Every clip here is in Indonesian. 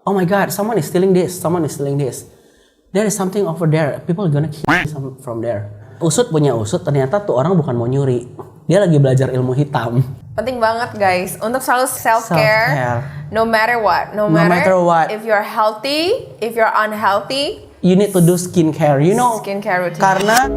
Oh my God, someone is stealing this. Someone is stealing this. There is something over there. People are gonna kill from there. Usut punya usut, ternyata tuh orang bukan mau nyuri. Dia lagi belajar ilmu hitam. Penting banget guys untuk selalu self-care. No matter what. No matter what. If you're healthy, if you're unhealthy, you need to do skincare. You know, skincare routine. Karena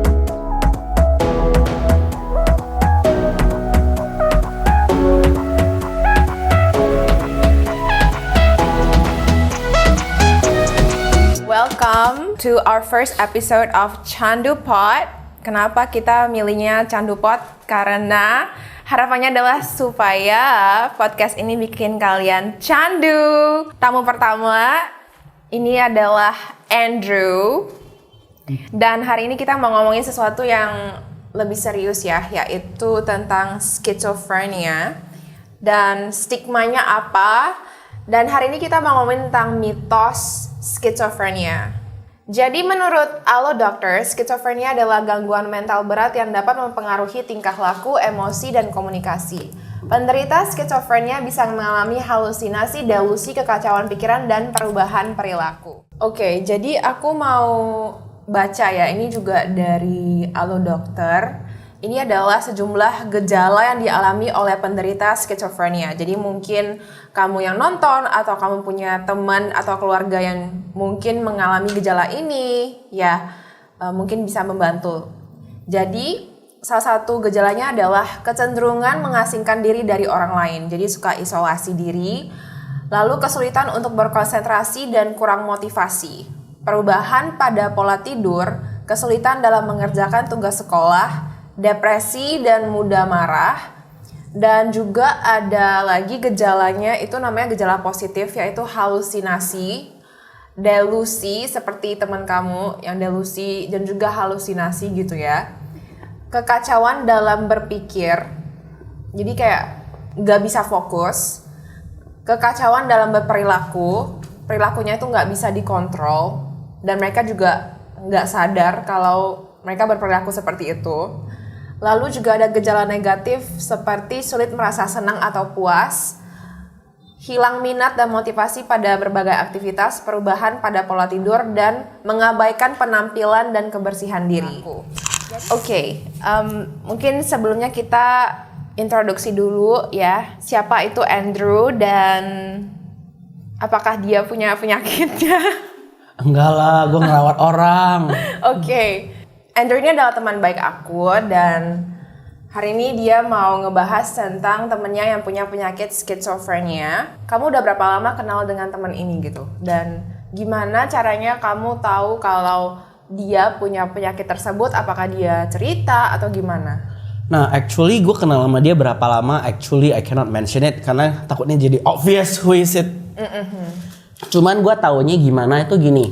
Welcome to our first episode of Candu Pot. Kenapa kita milihnya Candu Pot? Karena harapannya adalah supaya podcast ini bikin kalian candu. Tamu pertama ini adalah Andrew. Dan hari ini kita mau ngomongin sesuatu yang lebih serius ya, yaitu tentang skizofrenia dan stigmanya apa. Dan hari ini kita mau ngomongin tentang mitos skizofrenia. Jadi menurut Allo Dokter, skizofrenia adalah gangguan mental berat yang dapat mempengaruhi tingkah laku, emosi, dan komunikasi. Penderita skizofrenia bisa mengalami halusinasi, delusi, kekacauan pikiran, dan perubahan perilaku. Oke, jadi aku mau baca ya, ini juga dari Allo Dokter. Ini adalah sejumlah gejala yang dialami oleh penderita skizofrenia. Jadi mungkin kamu yang nonton atau kamu punya teman atau keluarga yang mungkin mengalami gejala ini, ya mungkin bisa membantu. Jadi salah satu gejalanya adalah kecenderungan mengasingkan diri dari orang lain. Jadi suka isolasi diri, lalu kesulitan untuk berkonsentrasi dan kurang motivasi. Perubahan pada pola tidur, kesulitan dalam mengerjakan tugas sekolah, depresi dan mudah marah. Dan juga ada lagi gejalanya, itu namanya gejala positif, yaitu halusinasi, delusi seperti teman kamu yang delusi dan juga halusinasi gitu ya. Kekacauan dalam berpikir, jadi kayak gak bisa fokus. Kekacauan dalam berperilaku, perilakunya itu gak bisa dikontrol dan mereka juga gak sadar kalau mereka berperilaku seperti itu. Lalu juga ada gejala negatif seperti sulit merasa senang atau puas, hilang minat dan motivasi pada berbagai aktivitas, perubahan pada pola tidur, dan mengabaikan penampilan dan kebersihan diri. Oke, mungkin sebelumnya kita introduksi dulu ya, siapa itu Andrew dan apakah dia punya penyakitnya? enggak lah, gue ngerawat orang. Oke. Andrew ini adalah teman baik aku dan hari ini dia mau ngebahas tentang temennya yang punya penyakit skizofrenia. Kamu udah berapa lama kenal dengan teman ini gitu? Dan gimana caranya kamu tahu kalau dia punya penyakit tersebut? Apakah dia cerita atau gimana? Nah, actually gue kenal sama dia berapa lama? Actually I cannot mention it karena takutnya jadi obvious who is it. Cuman gue taunya gimana itu gini.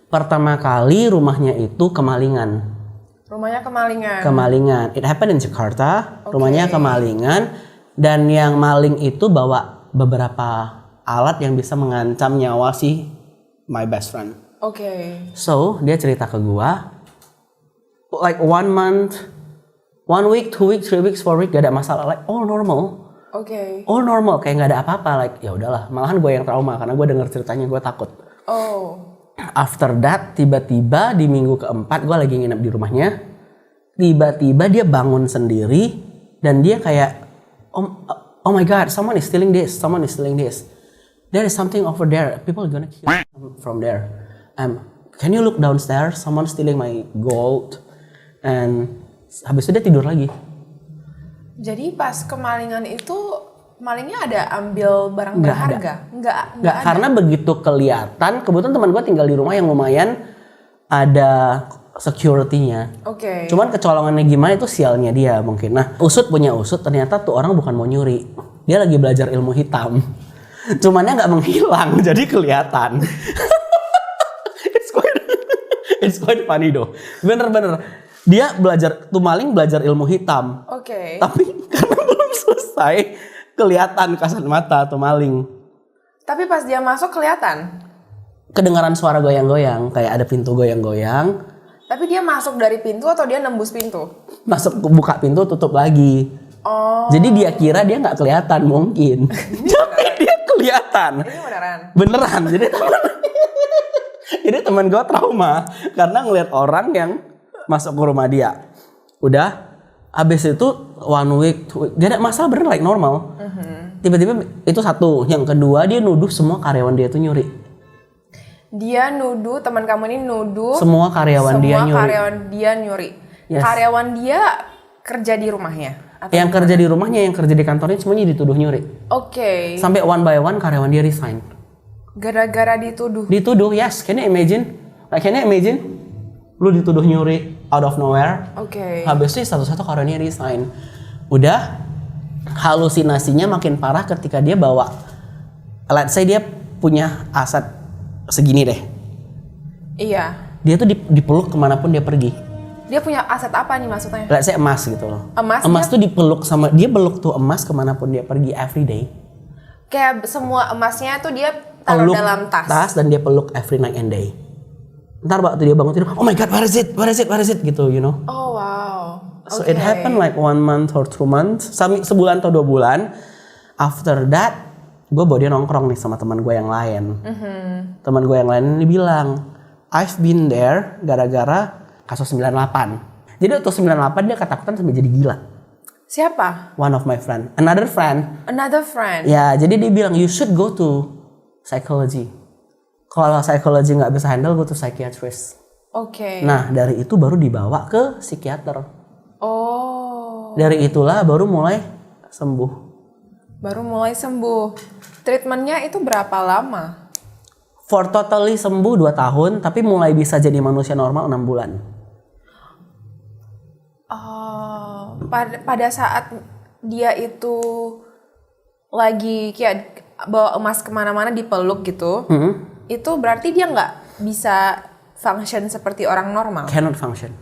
Pertama kali rumahnya itu kemalingan. Rumahnya kemalingan? Kemalingan. It happened in Jakarta. Okay. Rumahnya kemalingan. Dan yang maling itu bawa beberapa alat yang bisa mengancam nyawa si my best friend. Oke. Okay. So, dia cerita ke gua. Like 1 month, 1 week, 2 weeks, 3 weeks, 4 weeks. Gak ada masalah. Like all normal. Oke. Okay. All normal. Kayak gak ada apa-apa. Like ya udahlah. Malahan gue yang trauma. Karena gue denger ceritanya gue takut. Oh. After that, tiba-tiba di minggu keempat gue lagi nginep di rumahnya. Tiba-tiba dia bangun sendiri dan dia kayak, oh my God, someone is stealing this, someone is stealing this. There is something over there. People are gonna kill from there. Can you look downstairs? Someone stealing my gold. And habis itu dia tidur lagi. Jadi pas kemalingan itu malingnya ada ambil barang berharga? Enggak karena begitu kelihatan, kebetulan teman gue tinggal di rumah yang lumayan ada security-nya. Oke. Okay. Cuman kecolongannya gimana itu sialnya dia mungkin. Nah, usut punya usut, ternyata tuh orang bukan mau nyuri. Dia lagi belajar ilmu hitam. Cumannya nggak menghilang, jadi kelihatan. It's quite funny though. Bener-bener. Dia belajar, tuh maling belajar ilmu hitam. Oke. Okay. Tapi karena belum selesai, kelihatan kasat mata atau maling. Tapi pas dia masuk kelihatan? Kedengaran suara goyang-goyang, kayak ada pintu goyang-goyang. Tapi dia masuk dari pintu atau dia nembus pintu? Masuk, buka pintu, tutup lagi. Oh. Jadi dia kira dia nggak kelihatan mungkin. Tapi dia kelihatan. Ini beneran. Beneran. Jadi teman gue trauma karena ngeliat orang yang masuk ke rumah dia. Udah, abis itu 1 week, 2 week, gak ada masalah, bener like normal. Tiba-tiba itu satu. Yang kedua, dia nuduh semua karyawan dia tuh nyuri. Dia nuduh, teman kamu ini nuduh Semua karyawan dia nyuri. karyawan dia nyuri. Yes. Karyawan dia kerja di rumahnya? Atau Yang kerja di rumahnya, yang kerja di kantornya semuanya dituduh nyuri. Oke. Sampai one by one karyawan dia resign. Gara-gara dituduh. Dituduh, yes. Can you imagine? Like, can you imagine? Lu dituduh nyuri out of nowhere. Oke. Habis itu satu-satu karyawannya resign. Udah, halusinasinya makin parah ketika dia bawa, let's say dia punya aset segini deh. Iya. Dia tuh dipeluk kemanapun dia pergi. Dia punya aset apa nih maksudnya? Let's say emas gitu loh. Emas tuh dipeluk sama, dia peluk tuh emas kemanapun dia pergi every day. Kayak semua emasnya tuh dia taruh Peluk dalam tas. dan dia peluk every night and day. Ntar waktu dia bangun tidur, oh my god, where is it gitu, you know. Oh wow. So it happened like 1 month or 2 months, sebulan atau 2 bulan. After that, gue bawa dia nongkrong nih sama teman gue yang lain. Teman gue yang lain ini bilang, I've been there gara-gara kasus 98. Jadi waktu 98 dia ketakutan sampai jadi gila. Siapa? One of my friend, another friend. Ya, jadi dia bilang you should go to psychology. Kalau psychology nggak bisa handle, go to psychiatrist. Oke. Nah, dari itu baru dibawa ke psikiater. Oh. Dari itulah baru mulai sembuh. Treatmentnya itu berapa lama? For totally sembuh 2 tahun, tapi mulai bisa jadi manusia normal 6 bulan. Oh, pada saat dia itu lagi kayak bawa emas kemana-mana dipeluk gitu, itu berarti dia nggak bisa function seperti orang normal. Cannot function.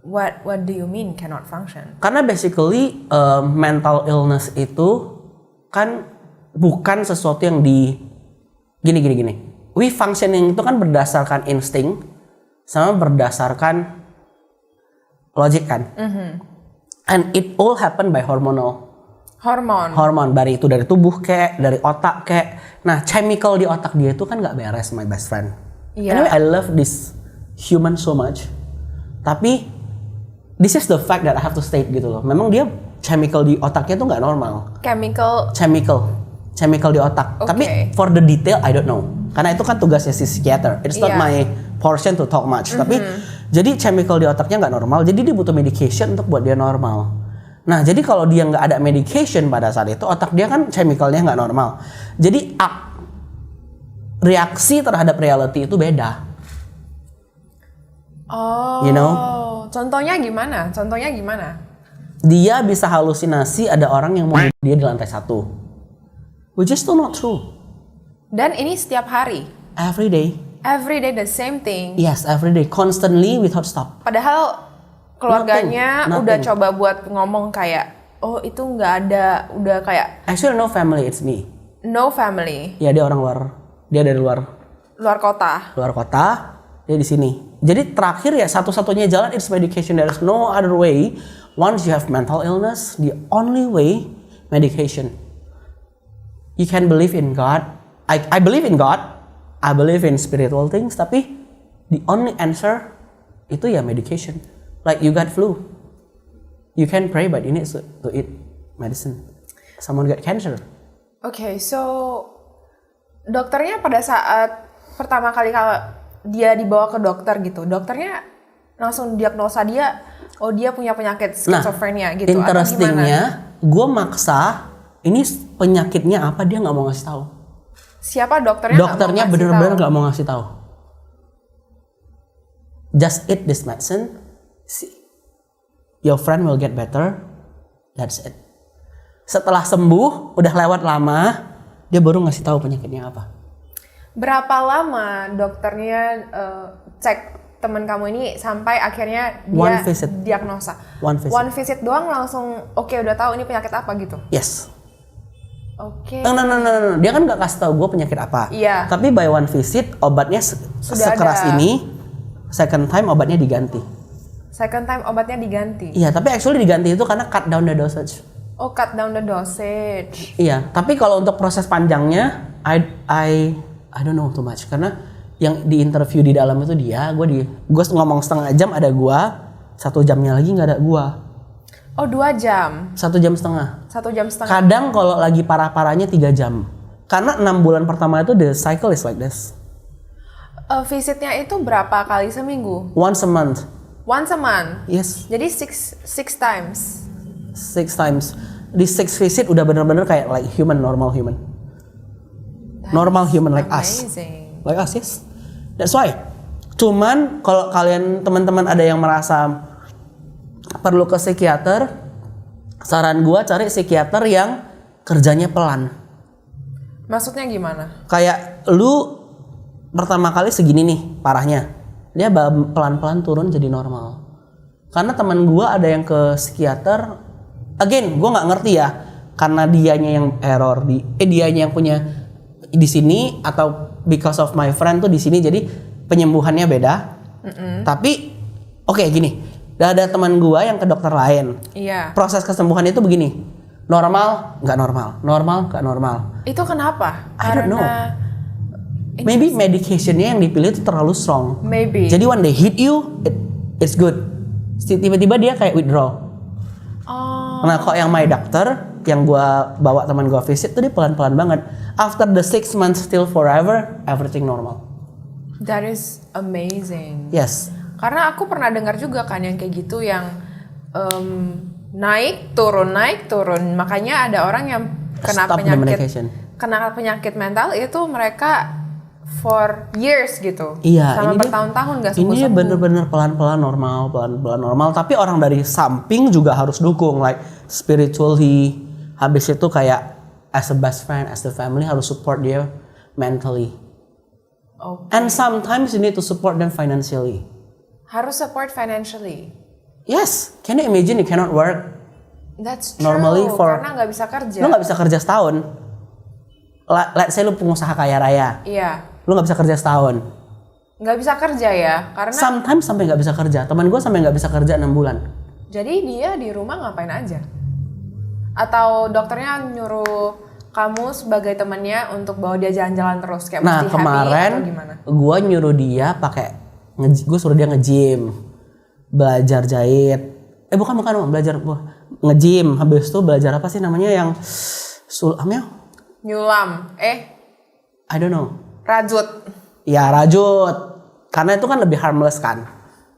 What do you mean cannot function? Karena basically mental illness itu kan bukan sesuatu yang gini. We functioning itu kan berdasarkan insting sama berdasarkan logik kan. And it all happen by hormonal. Hormon dari tubuh kek, dari otak kek. Nah, chemical di otak dia itu kan nggak beres, my best friend. Yeah. Anyway, I love this human so much. Tapi this is the fact that I have to state gitu loh. Memang dia chemical di otaknya tuh nggak normal. Chemical di otak. Okay. Tapi for the detail I don't know. Karena itu kan tugasnya si psikiater. It's not my portion to talk much. Tapi jadi chemical di otaknya nggak normal. Jadi dia butuh medication untuk buat dia normal. Nah, jadi kalau dia nggak ada medication pada saat itu, otak dia kan chemicalnya nggak normal. Jadi reaksi terhadap reality itu beda. Oh. You know? Contohnya gimana? Dia bisa halusinasi ada orang yang mau dia di lantai 1. Which is still not true. Dan ini setiap hari? Every day the same thing? Yes, every day. Constantly without stop. Padahal keluarganya Nothing. udah coba buat ngomong kayak, oh itu nggak ada, udah kayak Actually no family, it's me. no family. Ya dia orang luar. Dia dari luar kota. Dia di sini. Jadi terakhir ya satu-satunya jalan is medication. There is no other way. Once you have mental illness, the only way medication. You can believe in God. I believe in God. I believe in spiritual things. Tapi the only answer itu ya medication. Like you got flu. You can pray but you need to eat medicine. Someone got cancer. Okay, so dokternya pada saat pertama kali kalau dia dibawa ke dokter gitu, dokternya langsung diagnosa dia, oh dia punya penyakit skizofrenia gitu. Interestingnya, gue maksa ini penyakitnya apa dia nggak mau ngasih tahu. Siapa dokternya? Dokternya bener-bener nggak mau ngasih tahu. Just eat this medicine, your friend will get better. That's it. Setelah sembuh, udah lewat lama, dia baru ngasih tahu penyakitnya apa. Berapa lama dokternya cek teman kamu ini sampai akhirnya dia diagnosa? One visit doang langsung oke, udah tahu ini penyakit apa gitu? Yes. Oke. No. Dia kan nggak kasih tahu gue penyakit apa. Iya. Tapi by one visit obatnya sekeras ini, second time obatnya diganti. Second time obatnya diganti? Iya, tapi actually diganti itu karena cut down the dosage. Oh, cut down the dosage. Iya, tapi kalau untuk proses panjangnya, I don't know too much karena yang di interview di dalam itu gue ngomong setengah jam ada gue, 1 jamnya lagi nggak ada gue. Oh, 2 jam. 1 jam setengah. 1 jam setengah. Kadang kalau lagi parah-parahnya 3 jam. Karena 6 bulan pertama itu the cycle is like this. Visitnya itu berapa kali seminggu? Once a month. Once a month. Yes. Jadi six times. 6 times. Di 6 visit udah bener-bener kayak like normal human. Normal human like us. Amazing. Like us, yes. That's why. Cuman kalau kalian teman-teman ada yang merasa perlu ke psikiater, saran gua cari psikiater yang kerjanya pelan. Maksudnya gimana? Kayak lu pertama kali segini nih parahnya, dia pelan-pelan turun jadi normal. Karena teman gua ada yang ke psikiater, again gua nggak ngerti ya, karena dianya yang error dianya yang punya di sini atau because of my friend tuh di sini jadi penyembuhannya beda. Tapi oke, gini, ada teman gua yang ke dokter lain. Iya. Proses kesembuhan itu begini, normal nggak normal, normal nggak normal. Itu kenapa? I don't know. Maybe medicationnya yang dipilih itu terlalu strong. Maybe. Jadi when they hit you, it's good. Tiba-tiba dia kayak withdraw. Oh. Nah, kok yang my doctor, yang gua bawa teman gua visit tuh dia pelan-pelan banget. After the 6 months till forever, everything normal. That is amazing. Yes. Karena aku pernah dengar juga kan yang kayak gitu yang naik turun. Makanya ada orang yang kena Stop the medication. penyakit mental itu mereka for years gitu. Iya, sama ini bertahun-tahun nggak sembuh. Ini bener-bener pelan-pelan normal. Tapi orang dari samping juga harus dukung, like spiritually. Habis itu kayak as a best friend, as the family harus support dia mentally. Okay. And sometimes you need to support them financially. Harus support financially. Yes, can you imagine you cannot work? That's true. Normally karena nggak bisa kerja. Lu nggak bisa kerja setahun. Let's say lu pengusaha kaya raya. Iya. Lu nggak bisa kerja setahun. Nggak bisa kerja ya, karena. Sometimes sampai nggak bisa kerja. Teman gue sampai nggak bisa kerja 6 bulan. Jadi dia di rumah ngapain aja? Atau dokternya nyuruh kamu sebagai temannya untuk bawa dia jalan-jalan terus kayak Nah mesti kemarin happy atau gimana? gue nyuruh dia gue suruh dia nge-gym, belajar jahit. Bukan belajar nge-gym. Habis itu belajar apa sih namanya yang Nyulam, I don't know. rajut. Ya rajut, karena itu kan lebih harmless kan.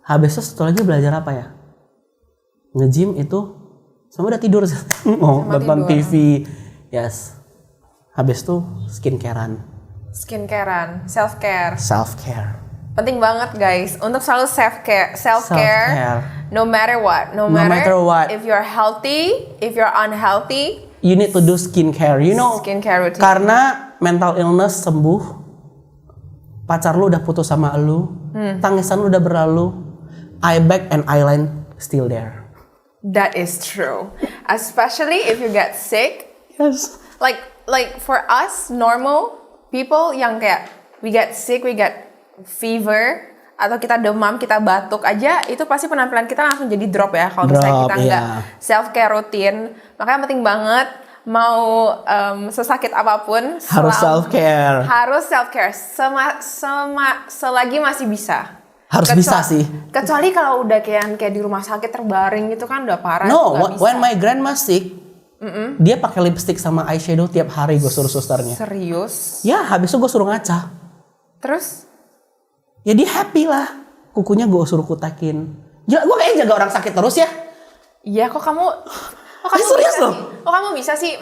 Habis itu satu lagi belajar apa ya? Nge-gym itu sama udah tidur nonton TV. Yes. Habis itu skincarean, self care. Penting banget guys untuk selalu self care. No matter what. If you're healthy, if you're unhealthy, you need to do skincare. You know, skincare routine. Karena mental illness sembuh, pacar lu udah putus sama lu, tangisan lu udah berlalu, eye bag and eyeline still there. That is true. Especially if you get sick. Yes. Like for us normal people yang kayak we get sick, we get fever atau kita demam, kita batuk aja, itu pasti penampilan kita langsung jadi drop ya kalau misalnya kita nggak self care rutin. Makanya penting banget mau sesakit apapun harus self care. Harus self care selagi masih bisa. Harus bisa sih. Kecuali kalau udah kayak di rumah sakit terbaring gitu kan udah parah. No, when my grandma sick, dia pakai lipstick sama eyeshadow tiap hari gue suruh susternya. Serius? Ya, habis itu gue suruh ngaca. Terus? Ya dia happy lah. Kukunya gue suruh kutakin. Gila, gue kayaknya jaga orang sakit terus ya. Iya, kok kamu serius loh? Kok kamu bisa sih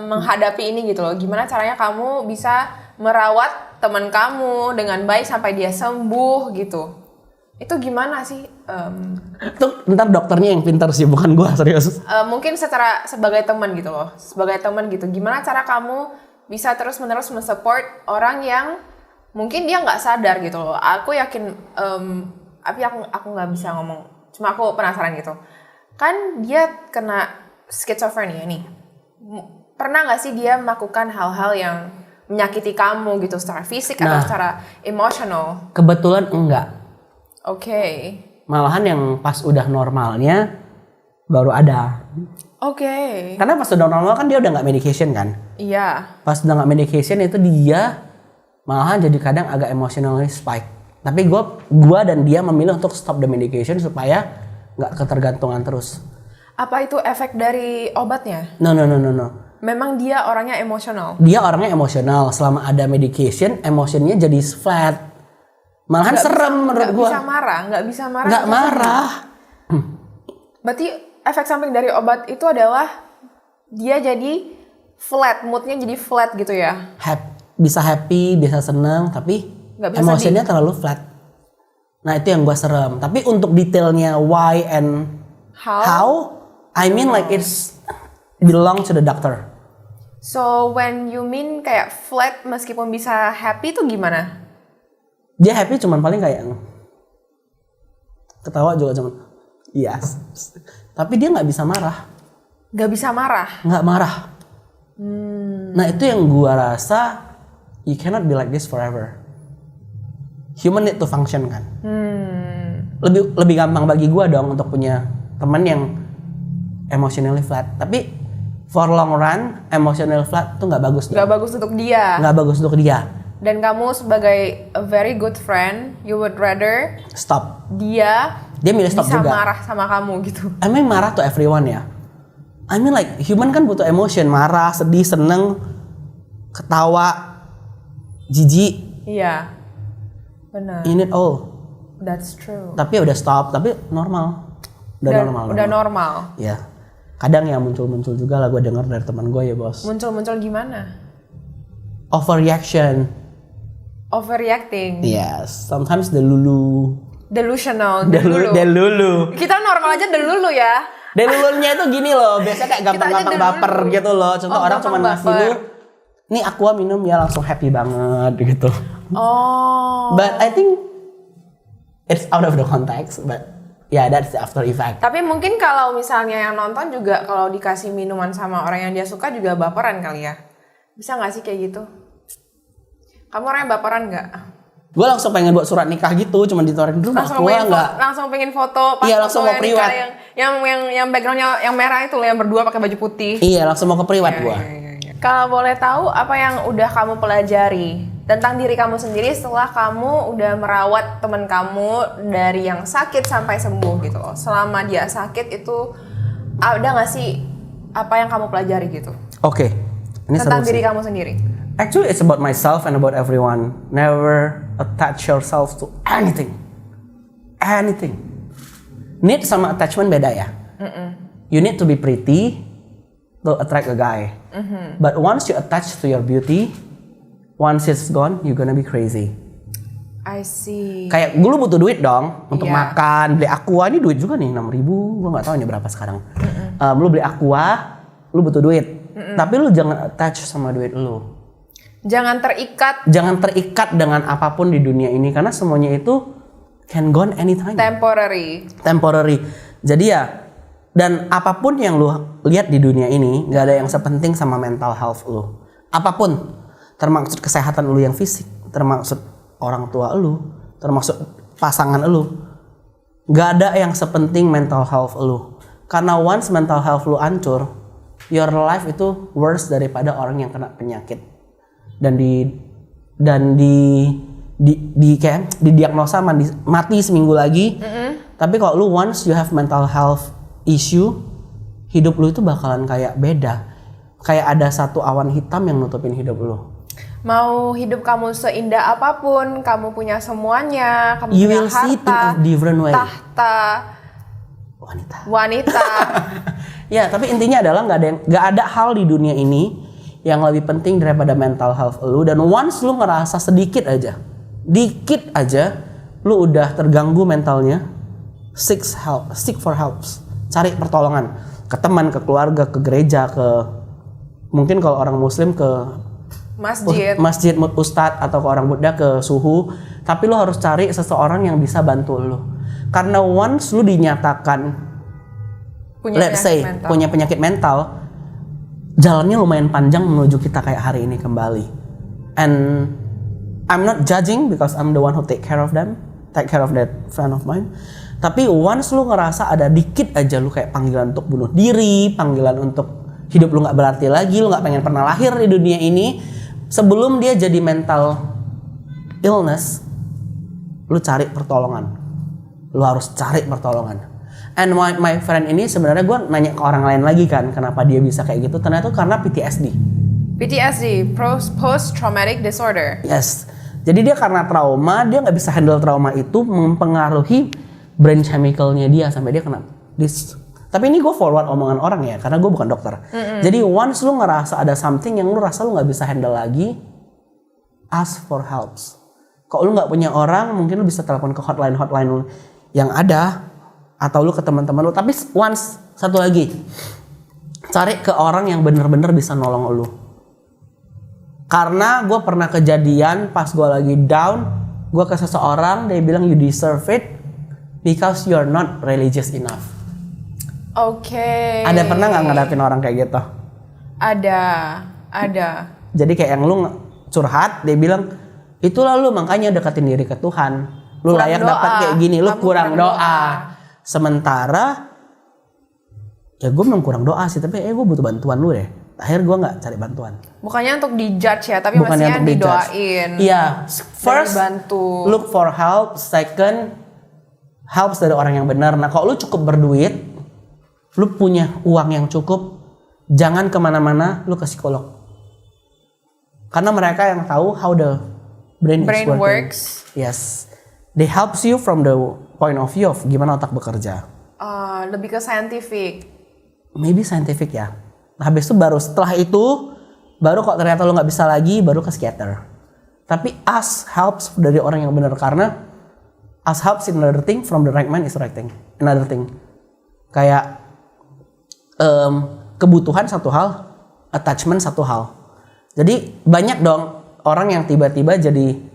menghadapi ini gitu loh? Gimana caranya kamu bisa merawat teman kamu dengan baik sampai dia sembuh gitu? Itu gimana sih? Itu ntar dokternya yang pintar sih, bukan gue, serius. Mungkin sebagai teman gitu loh. Sebagai teman gitu. Gimana cara kamu bisa terus-menerus mensupport orang yang mungkin dia nggak sadar gitu loh. Aku yakin, tapi aku nggak bisa ngomong. Cuma aku penasaran gitu. Kan dia kena schizophrenia nih. Pernah nggak sih dia melakukan hal-hal yang menyakiti kamu gitu secara fisik atau secara emosional? Kebetulan enggak. Oke. Malahan yang pas udah normalnya baru ada. Oke. Karena pas udah normal kan dia udah nggak medication kan. Iya. Pas udah nggak medication itu dia malahan jadi kadang agak emotionally spike. Tapi gue dan dia memilih untuk stop the medication supaya nggak ketergantungan terus. Apa itu efek dari obatnya? No. Memang dia orangnya emosional. Dia orangnya emosional. Selama ada medication, emotionnya jadi flat. Malahan serem menurut gue. Nggak bisa marah. Nggak marah. Berarti efek samping dari obat itu adalah dia jadi flat, moodnya jadi flat gitu ya? Bisa happy, bisa seneng, tapi Nggak bisa emosinya terlalu flat. Nah itu yang gue serem. Tapi untuk detailnya why and how I mean like it's belong to the doctor. So when you mean kayak flat meskipun bisa happy itu gimana? Dia happy cuman paling kayak ketawa juga cuman yes. Tapi dia nggak bisa marah. Nggak bisa marah? Nggak marah. Nah itu yang gua rasa you cannot be like this forever. Human need to function kan. Lebih gampang bagi gua dong untuk punya teman yang emotionally flat. Tapi for long run emotional flat tuh nggak bagus. Nggak bagus untuk dia. Nggak bagus untuk dia. Dan kamu sebagai a very good friend, you would rather Stop. dia milih stop bisa juga. marah sama kamu gitu. I mean marah to everyone ya. I mean like human kan butuh emotion, marah, sedih, seneng, ketawa, jijik. Iya, benar. You need all. That's true. Tapi udah stop, tapi normal. Udah normal. Ya. Kadang ya muncul-muncul juga lah gue dengar dari teman gue ya bos. Muncul-muncul gimana? Overreaction. Overreacting. Yes, sometimes delulu. Delusional. Delulu. Kita normal aja delulu ya. Delulunya itu gini loh, biasanya kayak gampang-gampang delulu. baper gitu loh. Contoh orang cuma gampang ngasih baper. lu, nih aqua minum ya langsung happy banget gitu. Oh. But I think it's out of the context, but yeah, that's the after effect. Tapi mungkin kalau misalnya yang nonton juga kalau dikasih minuman sama orang yang dia suka juga baperan kali ya. Bisa nggak sih kayak gitu? Kamu orangnya baperan nggak? Gue langsung pengen buat surat nikah gitu, cuma ditawarin dulu Langsung pengen foto pas Iya, langsung foto mau yang nikah priwet. yang backgroundnya yang merah itu loh, yang berdua pakai baju putih. Iya, langsung mau ke priwet gue. Kalau boleh tahu apa yang udah kamu pelajari tentang diri kamu sendiri setelah kamu udah merawat teman kamu dari yang sakit sampai sembuh gitu loh. Selama dia sakit itu ada nggak sih apa yang kamu pelajari gitu? Oke, ini Tentang seru diri sih. kamu sendiri. Actually, it's about myself and about everyone. Never attach yourself to anything. Anything. Need sama attachment beda ya. You need to be pretty to attract a guy. But once you attach to your beauty, once it's gone, you're gonna be crazy. I see. Kayak lu butuh duit dong untuk Iya. makan, beli aqua, ini duit juga nih 6.000, gua nggak tahu ini berapa sekarang. Lu beli aqua, lu butuh duit. Tapi lu jangan attach sama duit lu. Jangan terikat Jangan terikat dengan apapun di dunia ini karena semuanya itu can gone anytime. Temporary. Jadi ya, dan apapun yang lu lihat di dunia ini nggak ada yang sepenting sama mental health lu. Apapun, termasuk kesehatan lu yang fisik, termasuk orang tua lu, termasuk pasangan lu, nggak ada yang sepenting mental health lu. Karena once mental health lu hancur, your life itu worse daripada orang yang kena penyakit. Dan kayak didiagnosa mati seminggu lagi. Tapi kalau lu once you have mental health issue, hidup lu itu bakalan kayak beda. Kayak ada satu awan hitam yang nutupin hidup lu. Mau hidup kamu seindah apapun, kamu punya semuanya, kamu You punya will see it in harta, a different way. tahta, wanita. Ya, tapi intinya adalah nggak ada hal di dunia ini yang lebih penting daripada mental health lu. Dan once lu ngerasa dikit aja, lu udah terganggu mentalnya, seek for help, cari pertolongan ke teman, ke keluarga, ke gereja, ke mungkin kalau orang Muslim ke masjid, ustadz, atau ke orang Buddha ke suhu. Tapi lu harus cari seseorang yang bisa bantu lu. Karena once lu dinyatakan punya penyakit mental, jalannya lumayan panjang menuju kita kayak hari ini kembali. And I'm not judging because I'm the one who take care of that friend of mine. Tapi once lu ngerasa ada dikit aja lu kayak panggilan untuk bunuh diri, panggilan untuk hidup lu nggak berarti lagi, lu nggak pengen pernah lahir di dunia ini, sebelum dia jadi mental illness, lu cari pertolongan. Lu harus cari pertolongan. And my friend ini sebenarnya gue nanya ke orang lain lagi kan, kenapa dia bisa kayak gitu? Ternyata itu karena PTSD. PTSD, post traumatic disorder. Yes. Jadi dia karena trauma, dia nggak bisa handle trauma itu, mempengaruhi brain chemicalnya dia sampai dia kena Tapi ini gue forward omongan orang ya, karena gue bukan dokter. Jadi once lu ngerasa ada something yang lu rasa lu nggak bisa handle lagi, ask for help. Kalau lu nggak punya orang, mungkin lu bisa telepon ke hotline lu yang ada, atau lu ke teman-teman lu. Tapi once satu lagi, cari ke orang yang bener-bener bisa nolong lu. Karena gue pernah kejadian pas gue lagi down, gue ke seseorang, dia bilang you deserve it because you're not religious enough. Oke. Ada pernah nggak ngadapin orang kayak gitu? Ada. Jadi kayak yang lu curhat, dia bilang itulah lu makanya deketin diri ke Tuhan. Lu Kurang layak doa. dapat kayak gini, lu Kamu kurang kurang doa. Sementara ya gue memang kurang doa sih, tapi gue butuh bantuan lu deh. Akhirnya gue nggak cari bantuan. Bukannya untuk dijudge ya, tapi Bukannya maksudnya untuk dijudge. didoain. Iya, first bantu. look for help, second help dari orang yang benar. Nah kalau lu cukup berduit, lu punya uang yang cukup, jangan kemana-mana, lu ke psikolog. Karena mereka yang tahu how the brain is working. Works. Yes, they helps you from the point of view of gimana otak bekerja. Lebih ke scientific. Maybe scientific ya. Nah, habis itu setelah itu baru kok ternyata lu nggak bisa lagi, baru ke psikiater. Tapi ask helps dari orang yang benar, karena ask helps in another thing, from the right man is the right thing. Another thing. Kayak kebutuhan satu hal, attachment satu hal. Jadi banyak dong orang yang tiba-tiba jadi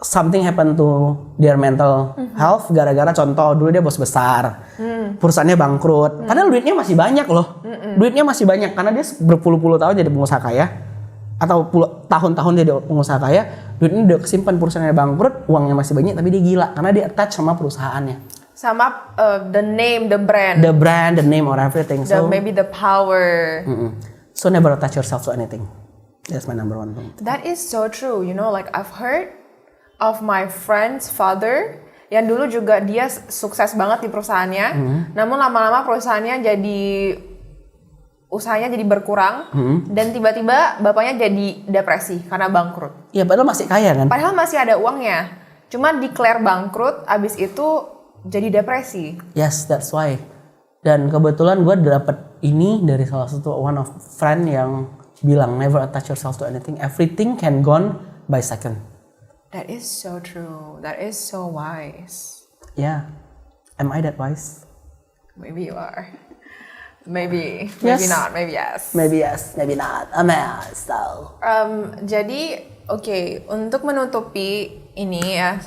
something happen to their mental health gara-gara contoh dulu dia bos besar, perusahaannya bangkrut, padahal duitnya masih banyak loh, duitnya masih banyak karena dia berpuluh-puluh tahun jadi pengusaha kaya atau tahun-tahun jadi pengusaha kaya, duitnya udah kesimpan, perusahaannya bangkrut, uangnya masih banyak tapi dia gila karena dia attach sama perusahaannya, sama the name, the brand, the name or everything. So maybe the power. So never attach yourself to anything. That's my number one thing. That is so true. You know, like I've heard of my friend's father yang dulu juga dia sukses banget di perusahaannya. Namun lama-lama perusahaannya usahanya jadi berkurang dan tiba-tiba bapaknya jadi depresi karena bangkrut. Iya, padahal masih kaya kan? Padahal masih ada uangnya. Cuma declare bangkrut, abis itu jadi depresi. Yes, that's why. Dan kebetulan gue dapet ini dari salah satu one of friend yang bilang never attach yourself to anything. Everything can gone by second. That is so true. That is so wise. Yeah. Am I that wise? Maybe you are. Maybe. Yes. Maybe not. Maybe yes. Maybe yes, maybe not. I'm a so. Jadi, oke, untuk menutupi ini ya,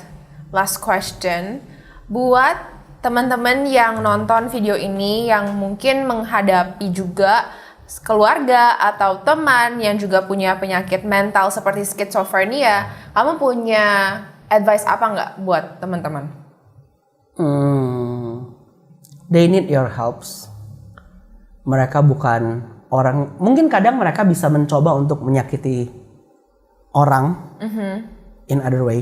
last question, buat teman-teman yang nonton video ini yang mungkin menghadapi juga keluarga atau teman yang juga punya penyakit mental seperti skizofrenia, kamu punya advice apa nggak buat teman-teman? They need your helps. Mereka bukan orang, mungkin kadang mereka bisa mencoba untuk menyakiti orang in other way.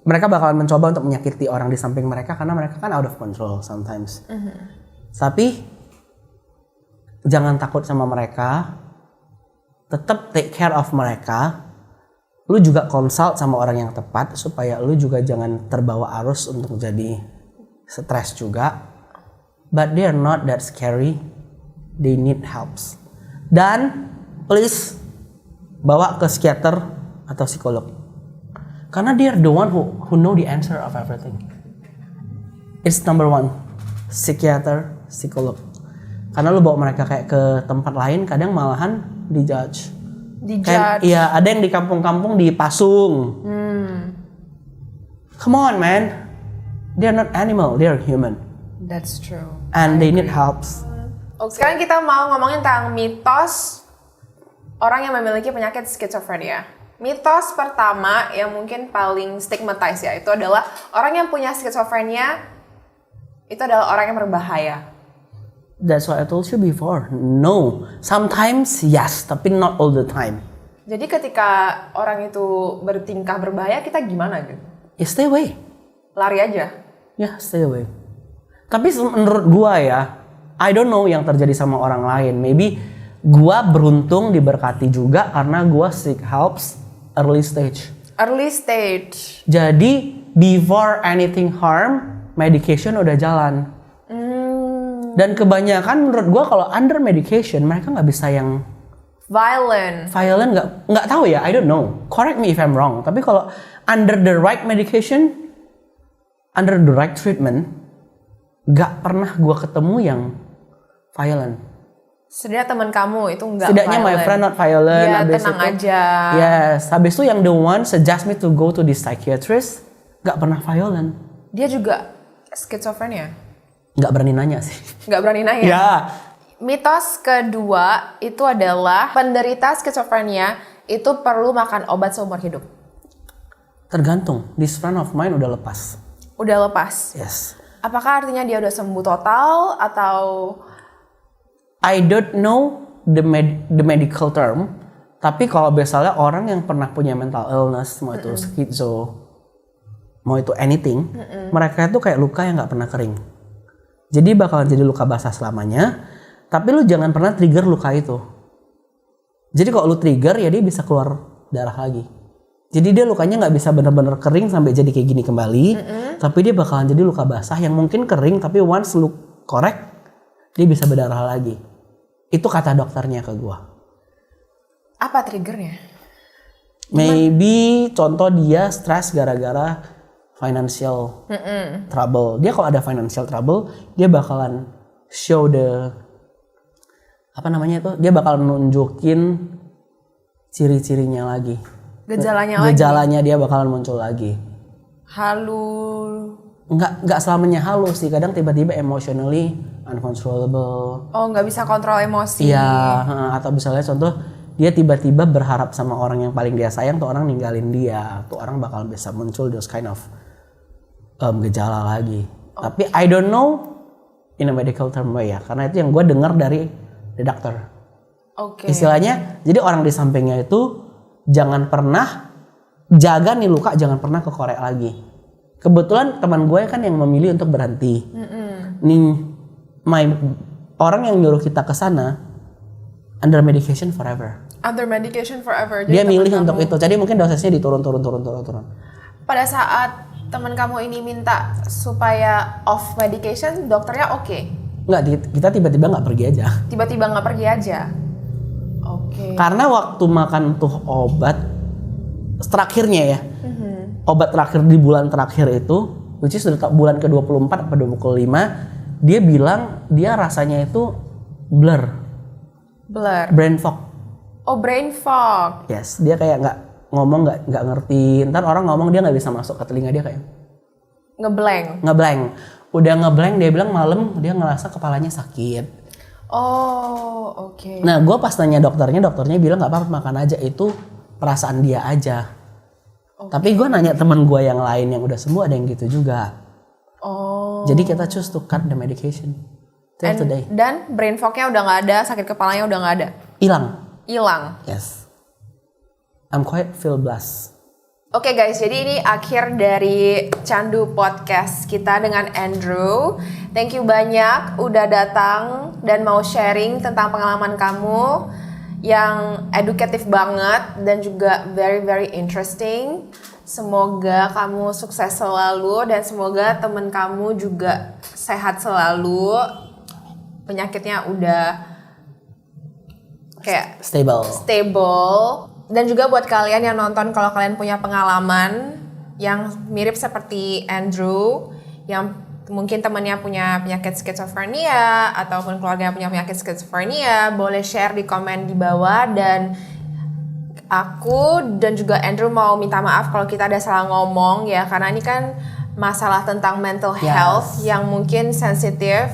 Mereka bakalan mencoba untuk menyakiti orang di samping mereka karena mereka kan out of control sometimes. Tapi jangan takut sama mereka, tetap take care of mereka. Lu juga consult sama orang yang tepat supaya lu juga jangan terbawa arus untuk jadi stres juga. But they are not that scary. They need helps. Dan please bawa ke psikiater atau psikolog. Karena they are the one who know the answer of everything. It's number one, psikiater, psikolog. Karena lu bawa mereka kayak ke tempat lain, kadang malahan dijudge. Kayak, iya, ada yang di kampung-kampung dipasung. Come on, man. They are not animal, they are human. That's true. And they need helps. Okay. Sekarang kita mau ngomongin tentang mitos orang yang memiliki penyakit skizofrenia. Mitos pertama yang mungkin paling stigmatized ya, itu adalah orang yang punya skizofrenia itu adalah orang yang berbahaya. That's what I told you before. No, sometimes yes, tapi not all the time. Jadi ketika orang itu bertingkah berbahaya, kita gimana gitu? Ya stay away. Lari aja. Ya stay away. Tapi menurut gua ya, I don't know yang terjadi sama orang lain. Maybe gua beruntung diberkati juga karena gua seek helps early stage. Early stage. Jadi before anything harm, medication udah jalan. Dan kebanyakan menurut gua kalau under medication mereka nggak bisa yang Violent. nggak tahu ya, I don't know. Correct me if I'm wrong. Tapi kalau under the right medication, under the right treatment, nggak pernah gua ketemu yang violent. Setidaknya teman kamu itu nggak Setidaknya my violent. friend not violent. Iya, Habis tenang itu, aja. Yes, habis itu yang the one suggest me to go to the psychiatrist, nggak pernah violent. Dia juga skizofrenia. Nggak berani nanya sih. Nggak berani nanya. Ya. Mitos kedua itu adalah penderita skizofrenia itu perlu makan obat seumur hidup. Tergantung. This friend of mine udah lepas. Udah lepas. Yes. Apakah artinya dia udah sembuh total atau I don't know the medical term. Tapi kalau misalnya orang yang pernah punya mental illness, mau itu skizo, mau itu anything, mereka itu kayak luka yang nggak pernah kering. Jadi bakalan jadi luka basah selamanya. Tapi lu jangan pernah trigger luka itu. Jadi kalau lu trigger ya dia bisa keluar darah lagi. Jadi dia lukanya nggak bisa benar-benar kering sampai jadi kayak gini kembali. Tapi dia bakalan jadi luka basah yang mungkin kering tapi once lu korek dia bisa berdarah lagi. Itu kata dokternya ke gua. apa triggernya? Maybe contoh dia stres gara-gara financial trouble. Dia kalau ada financial trouble, dia bakalan show the apa namanya itu? Dia bakalan nunjukin ciri-cirinya lagi. Gejalanya dia bakalan muncul lagi. Halu. Enggak selamanya halu sih. Kadang tiba-tiba emotionally uncontrollable. Oh, nggak bisa kontrol emosi. Iya, atau misalnya contoh dia tiba-tiba berharap sama orang yang paling dia sayang, tuh orang ninggalin dia, tuh orang bakal bisa muncul those kind of gejala lagi. Tapi I don't know in a medical term way ya, karena itu yang gue dengar dari the doctor. Oke. Istilahnya, jadi orang di sampingnya itu jangan pernah jaga nih luka, jangan pernah kekorek lagi. Kebetulan teman gue kan yang memilih untuk berhenti. Nih, orang yang nyuruh kita ke sana under medication forever. Under medication forever. Dia milih untuk itu. Jadi mungkin dosisnya diturun. Pada saat teman kamu ini minta supaya off medication, dokternya oke? Enggak, kita tiba-tiba nggak pergi aja. Tiba-tiba nggak pergi aja? Oke. Karena waktu makan tuh obat terakhirnya ya, obat terakhir di bulan terakhir itu, which is sudah bulan ke-24 atau 25, dia bilang dia rasanya itu blur. Brain fog. Oh, brain fog. Yes, dia kayak ngomong nggak ngerti. Ntar orang ngomong dia nggak bisa masuk ke telinga dia kayak ngeblank. Udah ngeblank, dia bilang malam dia ngerasa kepalanya sakit. Oh, oke. Nah, gue pas nanya dokternya bilang nggak apa-apa makan aja, itu perasaan dia aja. Okay. Tapi gue nanya teman gue yang lain yang udah sembuh ada yang gitu juga. Oh. Jadi kita choose to cut the medication till today. Dan brain fognya udah nggak ada, sakit kepalanya udah nggak ada. Hilang. Yes. I'm quite feel blessed. Oke guys, jadi ini akhir dari Candu Podcast kita dengan Andrew. Thank you banyak udah datang dan mau sharing tentang pengalaman kamu yang edukatif banget dan juga very very interesting. Semoga kamu sukses selalu dan semoga temen kamu juga sehat selalu. Penyakitnya udah kayak stable. Dan juga buat kalian yang nonton, kalau kalian punya pengalaman yang mirip seperti Andrew, yang mungkin temannya punya penyakit skizofrenia ataupun keluarganya punya penyakit skizofrenia, boleh share di komen di bawah. Dan aku dan juga Andrew mau minta maaf kalau kita ada salah ngomong ya, karena ini kan masalah tentang mental health yang mungkin sensitif.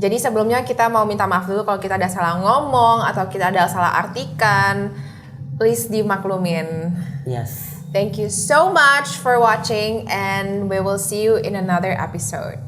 Jadi sebelumnya kita mau minta maaf dulu kalau kita ada salah ngomong atau kita ada salah artikan. Please dimaklumin. Yes. Thank you so much for watching and we will see you in another episode.